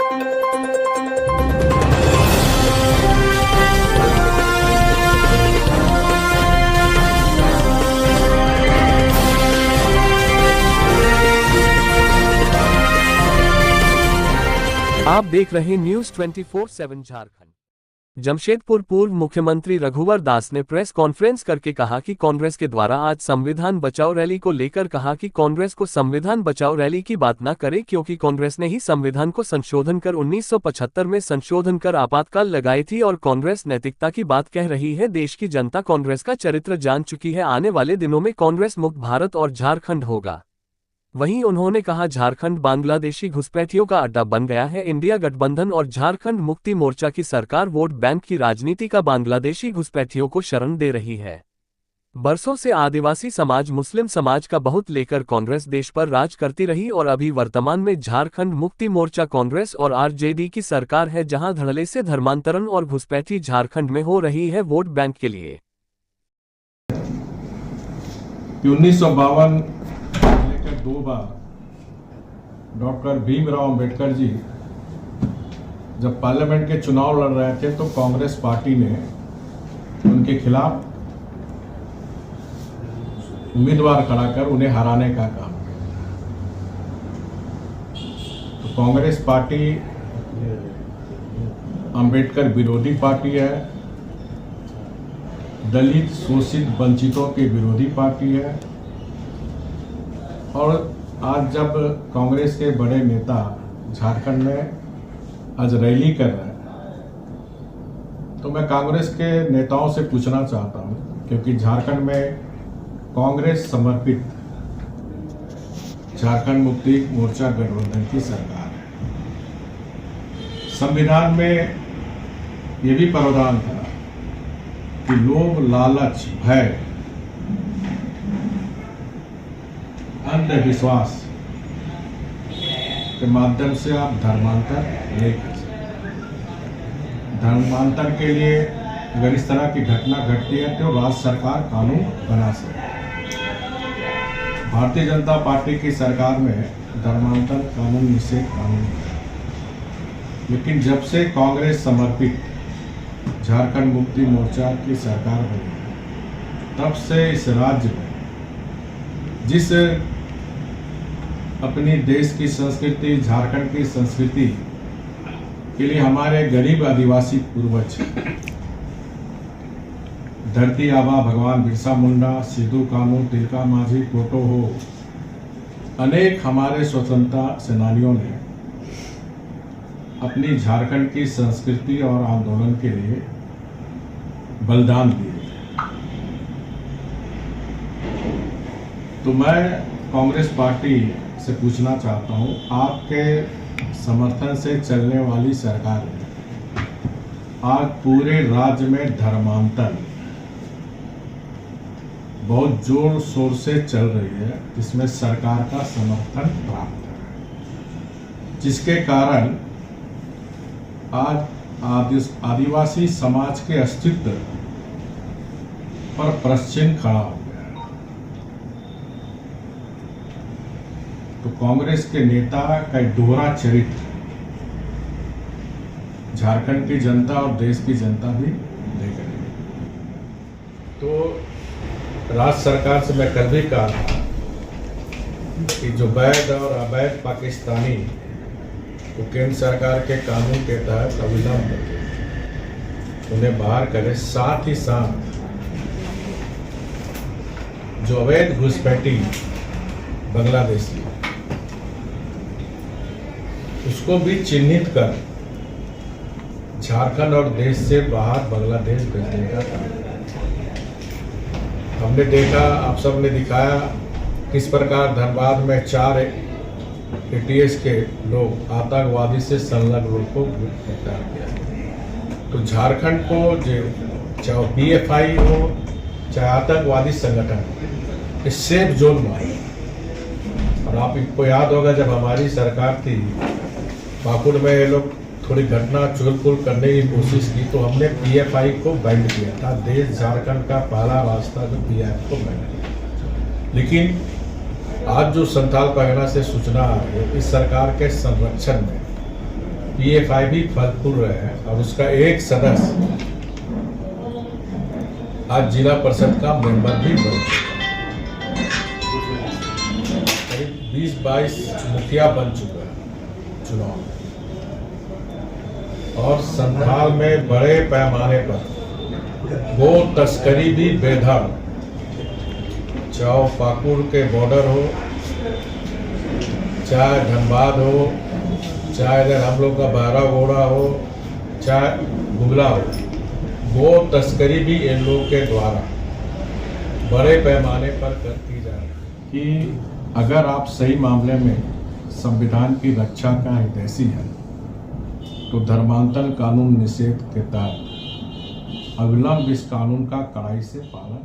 आप देख रहे न्यूज 24/7 झारखंड। जमशेदपुर पूर्व मुख्यमंत्री रघुवर दास ने प्रेस कॉन्फ्रेंस करके कहा कि कांग्रेस के द्वारा आज संविधान बचाओ रैली को लेकर कहा कि कांग्रेस को संविधान बचाओ रैली की बात न करे, क्योंकि कांग्रेस ने ही संविधान को संशोधन कर 1975 में संशोधन कर आपातकाल लगाई थी और कांग्रेस नैतिकता की बात कह रही है। देश की जनता कांग्रेस का चरित्र जान चुकी है। आने वाले दिनों में कांग्रेस मुक्त भारत और झारखंड होगा। वहीं उन्होंने कहा, झारखंड बांग्लादेशी घुसपैठियों का अड्डा बन गया है। इंडिया गठबंधन और झारखंड मुक्ति मोर्चा की सरकार वोट बैंक की राजनीति का बांग्लादेशी घुसपैठियों को शरण दे रही है। बरसों से आदिवासी समाज, मुस्लिम समाज का बहुत लेकर कांग्रेस देश पर राज करती रही और अभी वर्तमान में झारखंड मुक्ति मोर्चा कांग्रेस और आरजेडी की सरकार है, जहां धड़ल्ले से धर्मांतरण और घुसपैठी झारखंड में हो रही है वोट बैंक के लिए। 1952 दो बार डॉक्टर भीमराव अंबेडकर जी जब पार्लियामेंट के चुनाव लड़ रहे थे तो कांग्रेस पार्टी ने उनके खिलाफ उम्मीदवार खड़ा कर उन्हें हराने का काम किया। तो कांग्रेस पार्टी अंबेडकर विरोधी पार्टी है, दलित शोषित वंचितों की विरोधी पार्टी है। और आज जब कांग्रेस के बड़े नेता झारखंड में आज रैली कर रहे हैं तो मैं कांग्रेस के नेताओं से पूछना चाहता हूं, क्योंकि झारखंड में कांग्रेस समर्पित झारखंड मुक्ति मोर्चा गठबंधन की सरकार है। संविधान में यह भी प्रावधान था कि लोभ, लालच, भय, अंधविश्वास के माध्यम से आप धर्मांतर नहीं कर सकते। धर्मांतर के लिए अगर इस तरह की घटना घटती है तो राज्य सरकार कानून बना सकती है। भारतीय जनता पार्टी की सरकार में धर्मांतर कानून निषेध कानून है, लेकिन जब से कांग्रेस समर्पित झारखंड मुक्ति मोर्चा की सरकार बनी तब से इस राज्य में जिस अपनी देश की संस्कृति, झारखंड की संस्कृति के लिए हमारे गरीब आदिवासी पूर्वज धरती आबा भगवान बिरसा मुंडा, सिद्धू कानू, तिलका मांझी, टोटो हो, अनेक हमारे स्वतंत्रता सेनानियों ने अपनी झारखंड की संस्कृति और आंदोलन के लिए बलिदान दिए। तो मैं कांग्रेस पार्टी से पूछना चाहता हूं, आपके समर्थन से चलने वाली सरकार ने आज पूरे राज्य में धर्मांतर बहुत जोर शोर से चल रही है, जिसमें सरकार का समर्थन प्राप्त है, जिसके कारण आज आदिवासी समाज के अस्तित्व पर प्रश्न खड़ा हो। तो कांग्रेस के नेता का दोहरा चरित्र झारखंड की जनता और देश की जनता भी देख रही है। तो राज्य सरकार से मैं कल भी कहा था कि जो वैध और अवैध पाकिस्तानी तो केंद्र सरकार के कानून के तहत अविलंब उन्हें बाहर करे, साथ ही साथ जो अवैध घुसपैठी बांग्लादेशी उसको भी चिन्हित कर झारखंड और देश से बाहर बांग्लादेश भेजने का काम। हमने देखा, आप सब ने दिखाया किस प्रकार धनबाद में 4 एटीएस के लोग आतंकवादी से संलग्न लोग को गिरफ्तार किया। तो झारखंड को जो चाहे पीएफआई हो चाहे आतंकवादी संगठन इस सेफ जोन में आई। और आपको याद होगा जब हमारी सरकार थी पाकुड़ में ये लोग थोड़ी घटना चुगलपुल करने की कोशिश की तो हमने पीएफआई को बैंड किया था। देश झारखंड का पहला रास्ता जो पीएफआई को बैंड किया। लेकिन आज जो संथाल परगना से सूचना आ रही है इस सरकार के संरक्षण में पीएफआई भी फल रहे हैं और उसका एक सदस्य आज जिला परिषद का मेंबर भी बन चुका है। करीब 20-22 मुखिया बन चुका है चुनाव में। और संथाल में बड़े पैमाने पर गो तस्करी भी बेधड़, चाहे पाकुड़ के बॉर्डर हो, चाहे धनबाद हो, चाहे इधर हम लोग का बारागोड़ा हो, चाहे गुगला हो, गो तस्करी भी इन लोग के द्वारा बड़े पैमाने पर करती जा रही है। कि अगर आप सही मामले में संविधान की रक्षा का हितैषी है तो धर्मांतरण कानून निषेध के तहत अविलंब इस कानून का कड़ाई से पालन